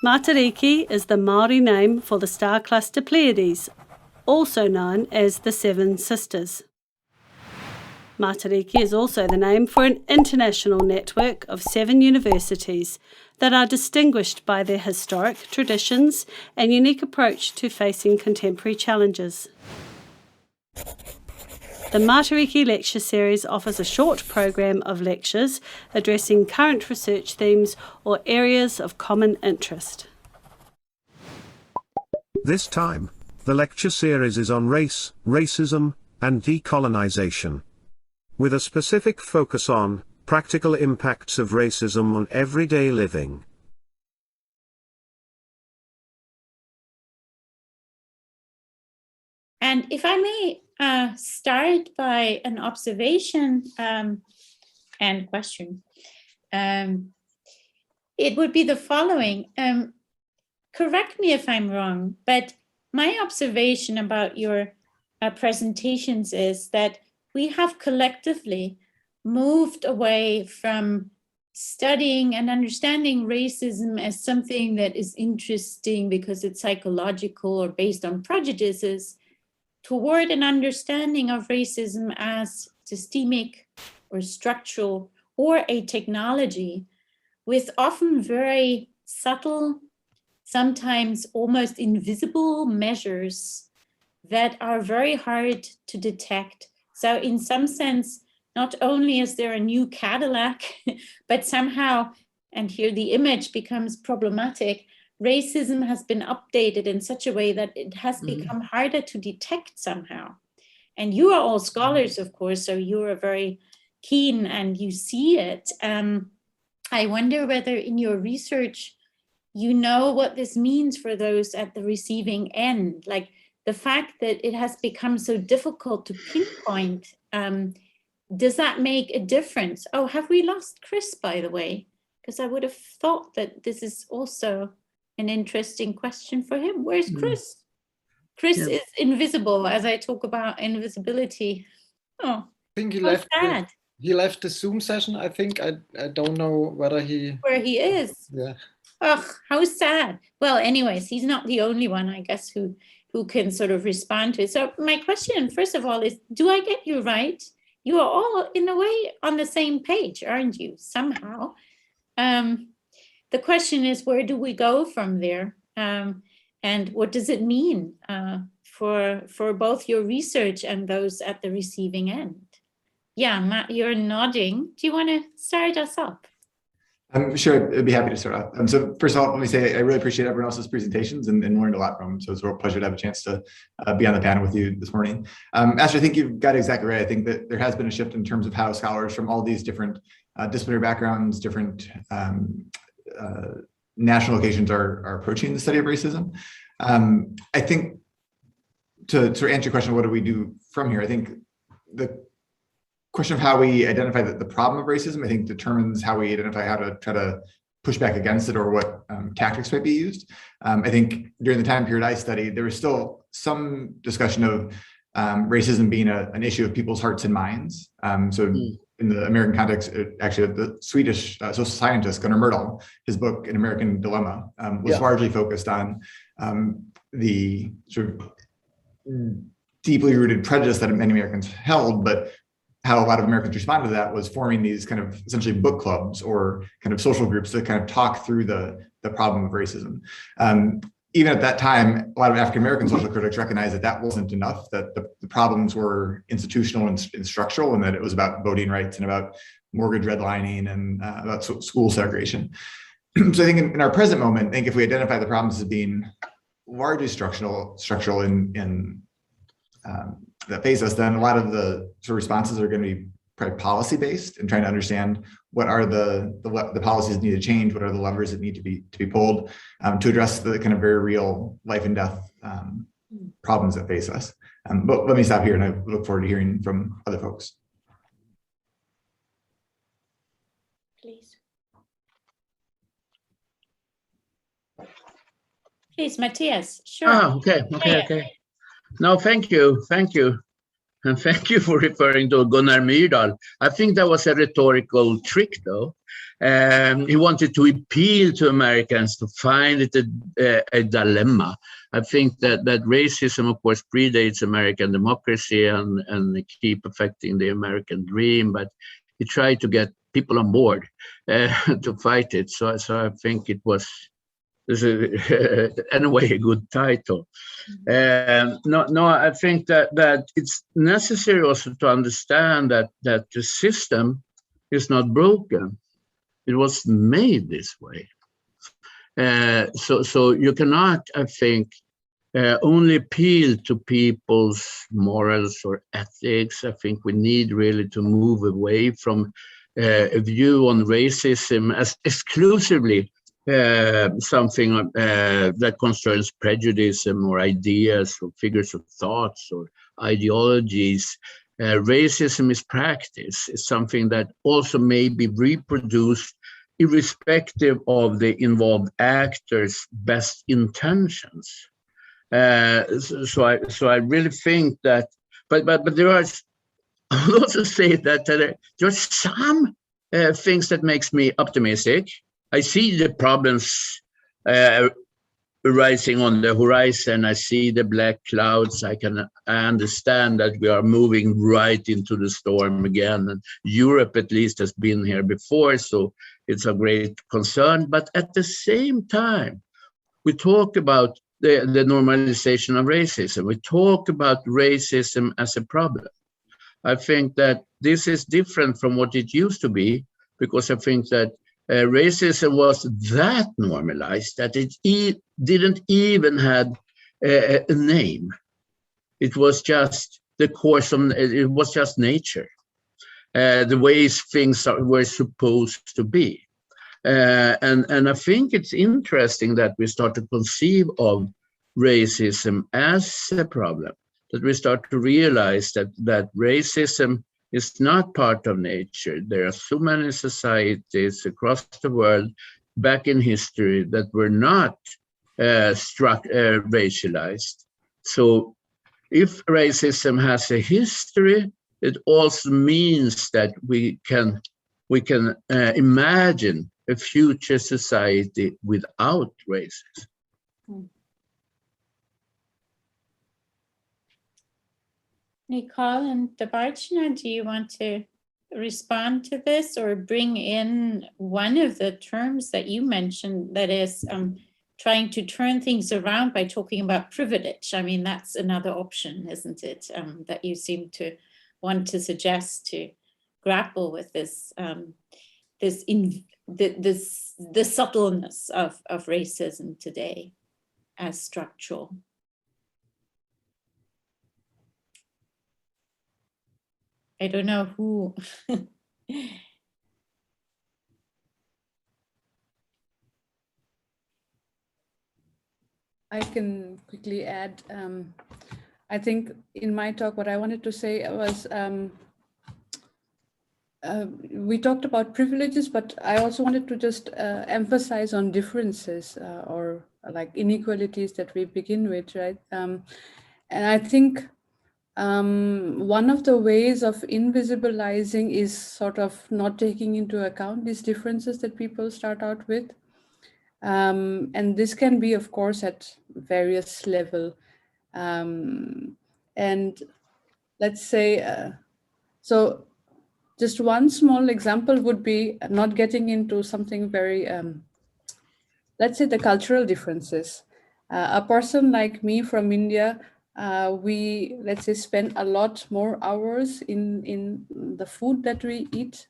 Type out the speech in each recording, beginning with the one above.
Matariki is the Māori name for the star cluster Pleiades, also known as the Seven Sisters. Matariki is also the name for an international network of 7 universities that are distinguished by their historic traditions and unique approach to facing contemporary challenges. The Matariki Lecture Series offers a short program of lectures addressing current research themes or areas of common interest. This time, the lecture series is on race, racism, and decolonization, with a specific focus on practical impacts of racism on everyday living. And if I may start by an observation and question, it would be the following. Correct me if I'm wrong, but my observation about your presentations is that we have collectively moved away from studying and understanding racism as something that is interesting because it's psychological or based on prejudices, toward an understanding of racism as systemic or structural or a technology with often very subtle, sometimes almost invisible measures that are very hard to detect. So in some sense, not only is there a new Cadillac, but somehow, and here the image becomes problematic, racism has been updated in such a way that it has become harder to detect somehow. And you are all scholars, of course, so you are very keen and you see it. I wonder whether in your research, you know what this means for those at the receiving end, like the fact that it has become so difficult to pinpoint. Does that make a difference? Oh, have we lost Chris, by the way? Because I would have thought that this is also an interesting question for him. Where's Chris? Chris is invisible as I talk about invisibility. Oh, I think he how left. sad. He left the Zoom session. I think I don't know whether where he is. Yeah. Ugh, how sad. Well, anyways, he's not the only one, I guess, who can sort of respond to it. So my question, first of all, is, do I get you right? You are all, in a way, on the same page, aren't you, somehow? The question is, where do we go from there? And what does it mean for both your research and those at the receiving end? Yeah, Matt, you're nodding. Do you want to start us up? I'm sure I'd be happy to start off. So first of all, let me say I really appreciate everyone else's presentations and learned a lot from them. So it's a real pleasure to have a chance to be on the panel with you this morning. Astrid, I think you've got it exactly right. I think that there has been a shift in terms of how scholars from all these different disciplinary backgrounds, different national locations are approaching the study of racism. I think to answer your question, what do we do from here? I think the question of how we identify the problem of racism, I think, determines how we identify how to try to push back against it or what tactics might be used. I think during the time period I studied, there was still some discussion of racism being an issue of people's hearts and minds. In the American context, actually, the Swedish social scientist Gunnar Myrdal, his book An American Dilemma, was largely focused on the sort of deeply rooted prejudice that many Americans held, but how a lot of Americans responded to that was forming these kind of essentially book clubs or kind of social groups to kind of talk through the problem of racism. Even at that time, a lot of African-American social critics recognized that that wasn't enough, that the problems were institutional and structural, and that it was about voting rights and about mortgage redlining and about school segregation. So I think in our present moment, I think if we identify the problems as being largely structural in that face us, then a lot of the sort of responses are going to be probably policy-based and trying to understand what are the policies that need to change, what are the levers that need to be pulled to address the kind of very real life and death problems that face us. But let me stop here, and I look forward to hearing from other folks. Please, Matthias. Sure. Okay. No, thank you. And thank you for referring to Gunnar Myrdal. I think that was a rhetorical trick, though. He wanted to appeal to Americans to find it a dilemma. I think that racism, of course, predates American democracy and keep affecting the American dream, but he tried to get people on board to fight it. So I think it was, in a way, a good title. No, I think that it's necessary also to understand that the system is not broken. It was made this way. So you cannot, I think, only appeal to people's morals or ethics. I think we need really to move away from a view on racism as exclusively something that concerns prejudice or ideas or figures of thoughts or ideologies. Racism is practice. It's something that also may be reproduced irrespective of the involved actors' best intentions. So I really think that, but there are, I would also say that there are some things that makes me optimistic. I see the problems rising on the horizon. I see the black clouds. I understand that we are moving right into the storm again. And Europe, at least, has been here before, so it's a great concern. But at the same time, we talk about the normalization of racism. We talk about racism as a problem. I think that this is different from what it used to be, because I think that racism was that normalized that it didn't even have a name. It was just the course of, it was just nature, the ways things were supposed to be. And I think it's interesting that we start to conceive of racism as a problem, that we start to realize that racism is not part of nature. There are so many societies across the world back in history that were not racialized. So if racism has a history, it also means that we can imagine a future society without racism. Nicole and Debarchina, do you want to respond to this or bring in one of the terms that you mentioned, that is trying to turn things around by talking about privilege? I mean, that's another option, isn't it? That you seem to want to suggest to grapple with this, the subtleness of racism today as structural. I don't know who. I can quickly add. I think in my talk, what I wanted to say was, we talked about privileges, but I also wanted to just emphasize on differences or like inequalities that we begin with, right? And I think one of the ways of invisibilizing is sort of not taking into account these differences that people start out with. And this can be, of course, at various levels. And let's say, so just one small example would be not getting into something very, let's say the cultural differences. A person like me from India, we, let's say, spend a lot more hours in the food that we eat,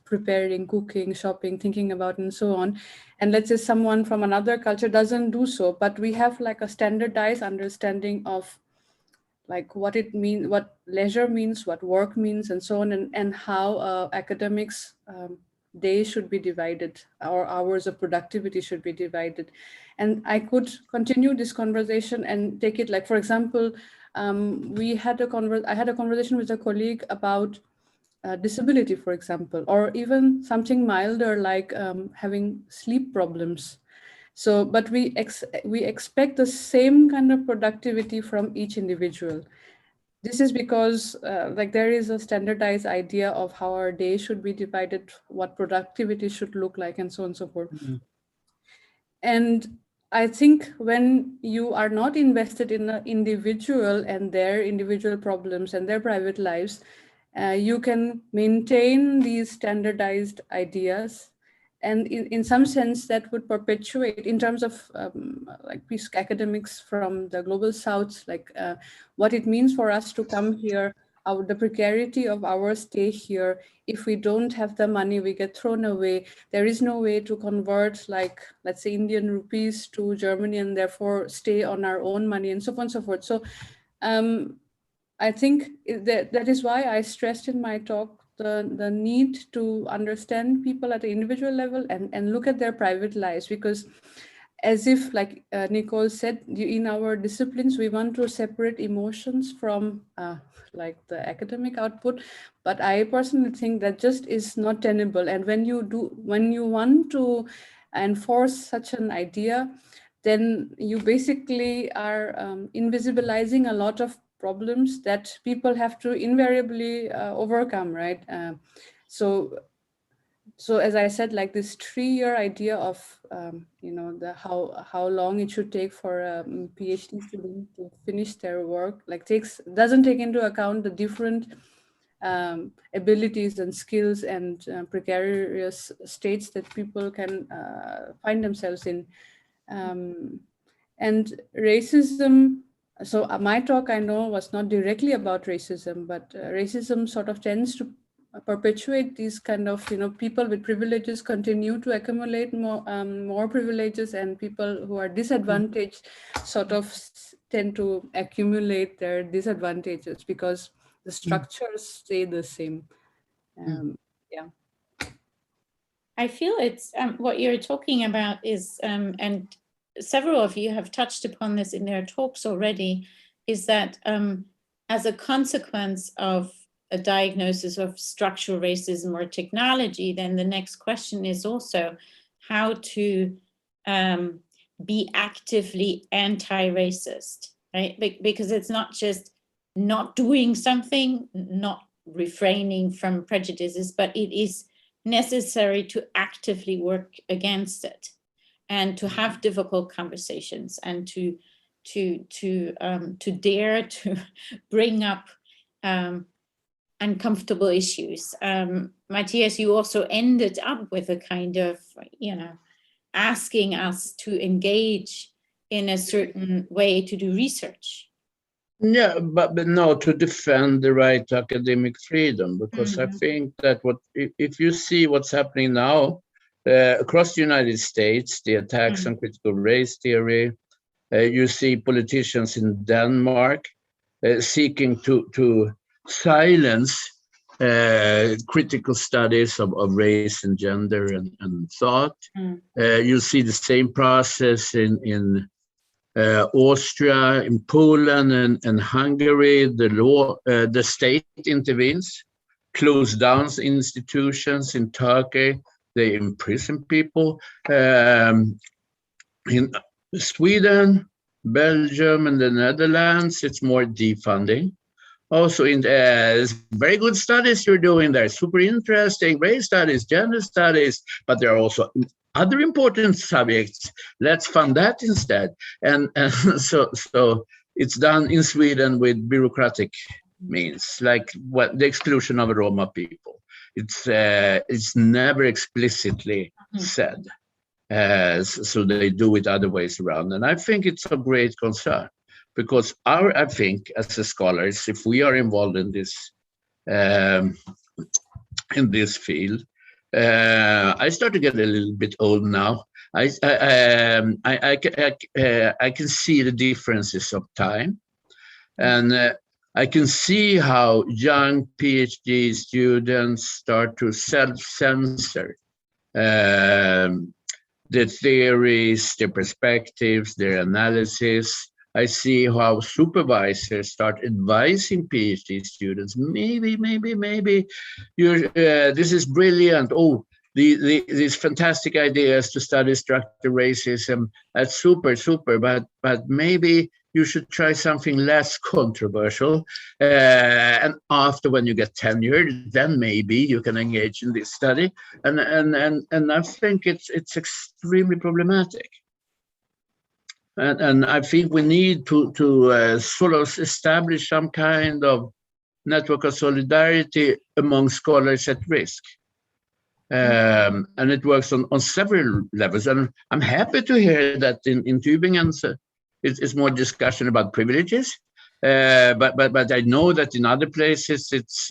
preparing, cooking, shopping, thinking about, and so on. And let's say someone from another culture doesn't do so, but we have like a standardized understanding of like what it means, what leisure means, what work means, and so on, and how academics days should be divided, or hours of productivity should be divided. And I could continue this conversation and take it like, for example, I had a conversation with a colleague about disability, for example, or even something milder like having sleep problems. So, but we expect the same kind of productivity from each individual. this is because like there is a standardized idea of how our day should be divided, what productivity should look like, and so on and so forth. And I think when you are not invested in an individual and their individual problems and their private lives, you can maintain these standardized ideas. And in some sense, that would perpetuate in terms of like peace academics from the global south, like what it means for us to come here, the precarity of our stay here. If we don't have the money, we get thrown away. There is no way to convert, like, let's say, Indian rupees to Germany and therefore stay on our own money and so on and so forth. So I think that is why I stressed in my talk the need to understand people at the individual level and look at their private lives, because as if, like Nicole said, in our disciplines, we want to separate emotions from like the academic output. But I personally think that just is not tenable. And when you want to enforce such an idea, then you basically are invisibilizing a lot of problems that people have to invariably overcome, right? So as I said, like this 3-year idea of the how long it should take for a PhD student to finish their work, like doesn't take into account the different abilities and skills and precarious states that people can find themselves in. And racism, so my talk, I know, was not directly about racism, but racism sort of tends to perpetuate these kind of, people with privileges continue to accumulate more privileges, and people who are disadvantaged sort of tend to accumulate their disadvantages because the structures stay the same. Yeah. I feel it's what you're talking about is, and several of you have touched upon this in their talks already, is that as a consequence of a diagnosis of structural racism or technology, then the next question is also how to be actively anti-racist, right? Because it's not just not doing something, not refraining from prejudices, but it is necessary to actively work against it and to have difficult conversations and to dare to bring up uncomfortable issues. Matthias, you also ended up with a kind of, asking us to engage in a certain way to do research. Yeah, but no, to defend the right to academic freedom, because I think that if you see what's happening now across the United States, the attacks on critical race theory, you see politicians in Denmark seeking to silence critical studies of race and gender and thought. You see the same process in Austria, in Poland, and Hungary. The state intervenes, close down institutions. In Turkey, they imprison people. In Sweden, Belgium, and the Netherlands, it's more defunding. Also, in very good studies you're doing there, super interesting, race studies, gender studies, but there are also other important subjects. Let's fund that instead. And so it's done in Sweden with bureaucratic means, like the exclusion of Roma people. It's never explicitly said. So they do it other ways around. And I think it's a great concern, because I think as a scholars, if we are involved in this field, I start to get a little bit old now. I can see the differences of time, and I can see how young PhD students start to self-censor their theories, their perspectives, their analysis. I see how supervisors start advising PhD students, maybe, this is brilliant. Oh, these fantastic ideas to study structural racism. That's super, but maybe you should try something less controversial. And after, when you get tenured, then maybe you can engage in this study. And I think it's extremely problematic. And I think we need to sort of establish some kind of network of solidarity among scholars at risk. And it works on several levels. And I'm happy to hear that in Tübingen it's more discussion about privileges. But I know that in other places it's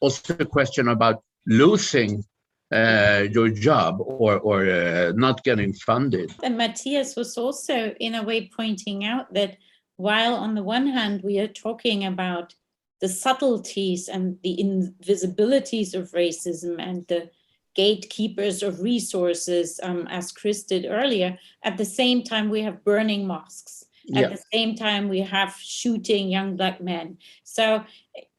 also a question about losing your job or not getting funded. And Matthias was also in a way pointing out that while on the one hand we are talking about the subtleties and the invisibilities of racism and the gatekeepers of resources, as Chris did earlier, at the same time we have burning mosques. At the same time we have shooting young Black men. So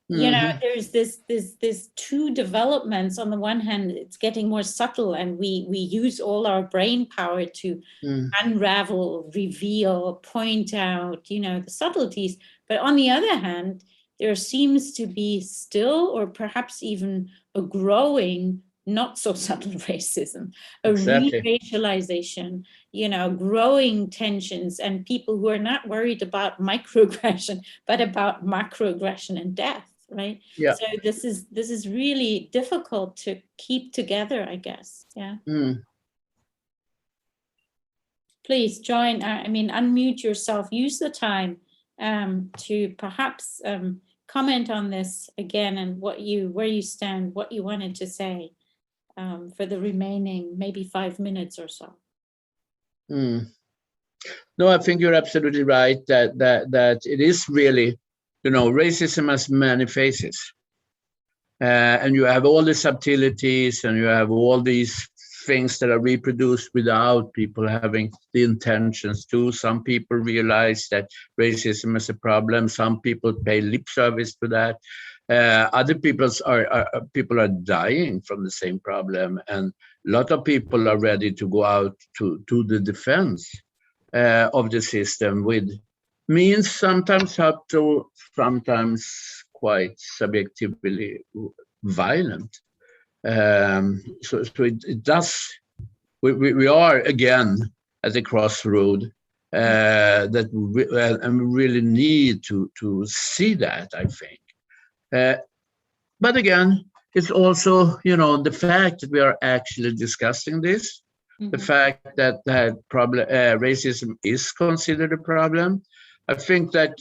you know, there's this two developments. On the one hand, it's getting more subtle, and we use all our brain power to unravel, reveal, point out, you know, the subtleties. But on the other hand, there seems to be still, or perhaps even a growing, not so subtle racism, a re-racialization, you know, growing tensions, and people who are not worried about microaggression, but about macroaggression and death. Right. Yeah. So this is really difficult to keep together, I guess. Yeah. Please join. I mean, unmute yourself. Use the time to perhaps comment on this again and where you stand, what you wanted to say for the remaining maybe 5 minutes or so. No, I think you're absolutely right that it is really. You know, racism has many faces, and you have all the subtleties, and you have all these things that are reproduced without people having the intentions to. Some people realize that racism is a problem. Some people pay lip service to that. Other people are dying from the same problem, and a lot of people are ready to go out to the defense of the system with means sometimes subtle, sometimes quite subjectively violent. So it does. We are again at the crossroad that we really need to see that, I think. But again, it's also, you know, the fact that we are actually discussing this, the fact that racism is considered a problem. I think that,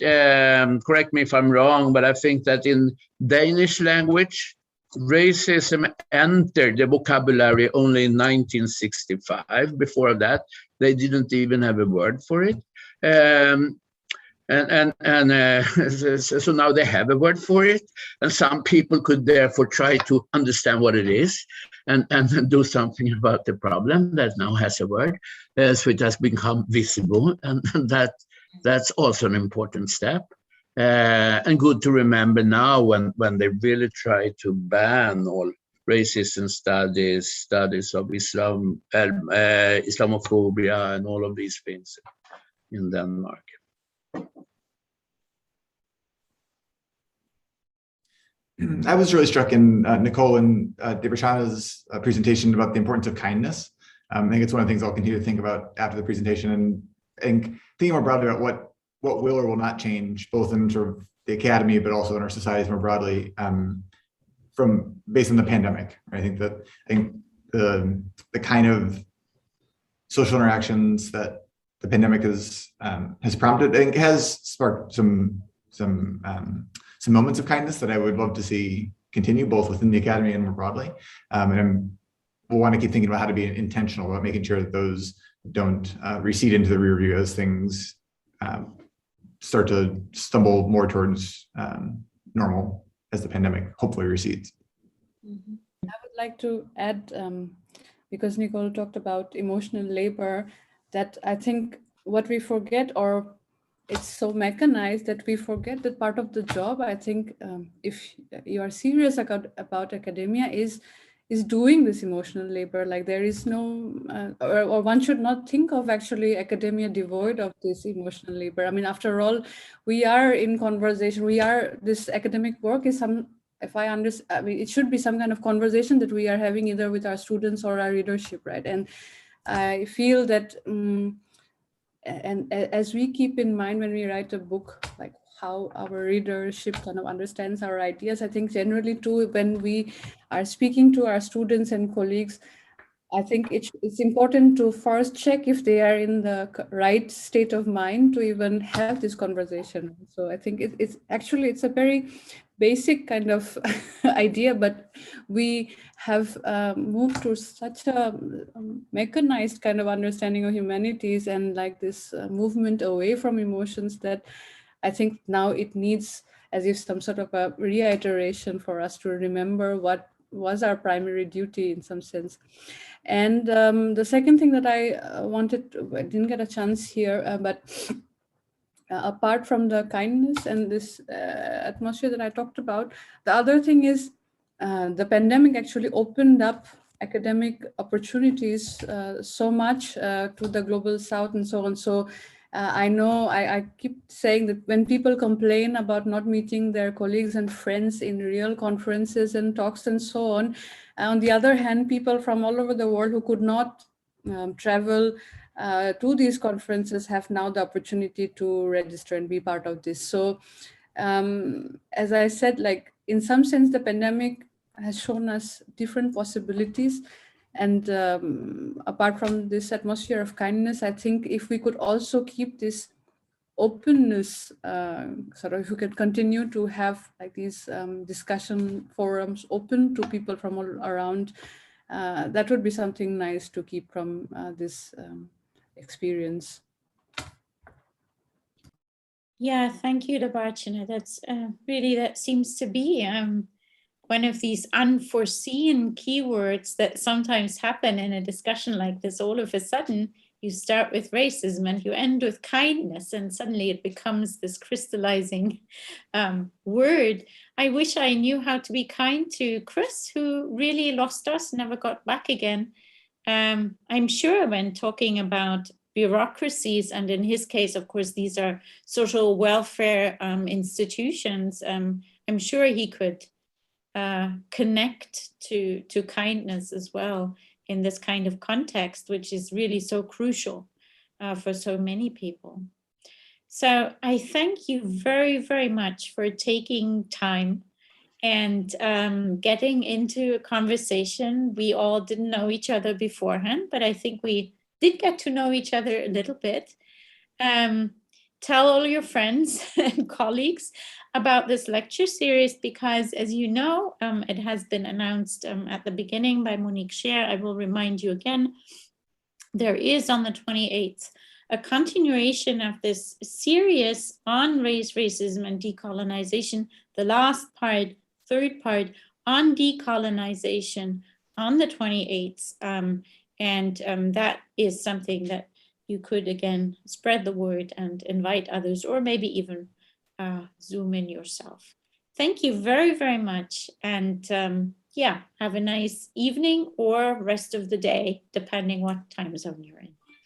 correct me if I'm wrong, but I think that in Danish language, racism entered the vocabulary only in 1965. Before that, they didn't even have a word for it. So now they have a word for it, and some people could therefore try to understand what it is and do something about the problem that now has a word, so it has become visible, and that's also an important step, and good to remember now when they really try to ban all racism studies of Islam, Islamophobia, and all of these things in Denmark. I was really struck in Nicole and Debrashana's presentation about the importance of kindness. I think it's one of the things I'll continue to think about after the presentation, and thinking more broadly about what will or will not change, both in sort of the academy, but also in our societies more broadly, from based on the pandemic. I think the kind of social interactions that the pandemic has prompted, I think, has sparked some moments of kindness that I would love to see continue, both within the academy and more broadly. And we'll want to keep thinking about how to be intentional about making sure that those don't recede into the rear view as things start to stumble more towards normal as the pandemic hopefully recedes. I would like to add, because Nicole talked about emotional labor, that I think what we forget, or it's so mechanized that we forget that part of the job. I think if you are serious about academia, is is doing this emotional labor. Like there is no, or one should not think of actually academia devoid of this emotional labor. I mean, after all, we are in conversation. This academic work is if I understand, I mean, it should be some kind of conversation that we are having either with our students or our readership, right? And I feel that, and as we keep in mind when we write a book, like how our readership kind of understands our ideas, I think generally too, when we are speaking to our students and colleagues, I think it's important to first check if they are in the right state of mind to even have this conversation. So I think it's a very basic kind of idea, but we have moved to such a mechanized kind of understanding of humanities and like this movement away from emotions that I think now it needs as if some sort of a reiteration for us to remember what was our primary duty in some sense. And the second thing that I I didn't get a chance here, but apart from the kindness and this atmosphere that I talked about, the other thing is the pandemic actually opened up academic opportunities so much to the global south and so on. So I know I keep saying that when people complain about not meeting their colleagues and friends in real conferences and talks and so on the other hand, people from all over the world who could not travel to these conferences have now the opportunity to register and be part of this. So as I said, like in some sense, the pandemic has shown us different possibilities. And apart from this atmosphere of kindness, I think if we could also keep this openness, sort of if we could continue to have like these discussion forums open to people from all around, that would be something nice to keep from this experience. Yeah, thank you, Debarchana. That's really, that seems to be one of these unforeseen keywords that sometimes happen in a discussion like this. All of a sudden, you start with racism and you end with kindness, and suddenly it becomes this crystallizing word. I wish I knew how to be kind to Chris, who really lost us, never got back again. I'm sure when talking about bureaucracies, and in his case, of course, these are social welfare institutions, I'm sure he could connect to kindness as well in this kind of context, which is really so crucial for so many people. So I thank you very, very much for taking time and getting into a conversation. We all didn't know each other beforehand, but I think we did get to know each other a little bit. Tell all your friends and colleagues about this lecture series, because as you know, it has been announced at the beginning by Monique Scher. I will remind you again, there is on the 28th a continuation of this series on race, racism, and decolonization, the last part, third part, on decolonization on the 28th. That is something that you could, again, spread the word and invite others, or maybe even Zoom in yourself. Thank you very, very much. And yeah, have a nice evening or rest of the day, depending what time zone you're in.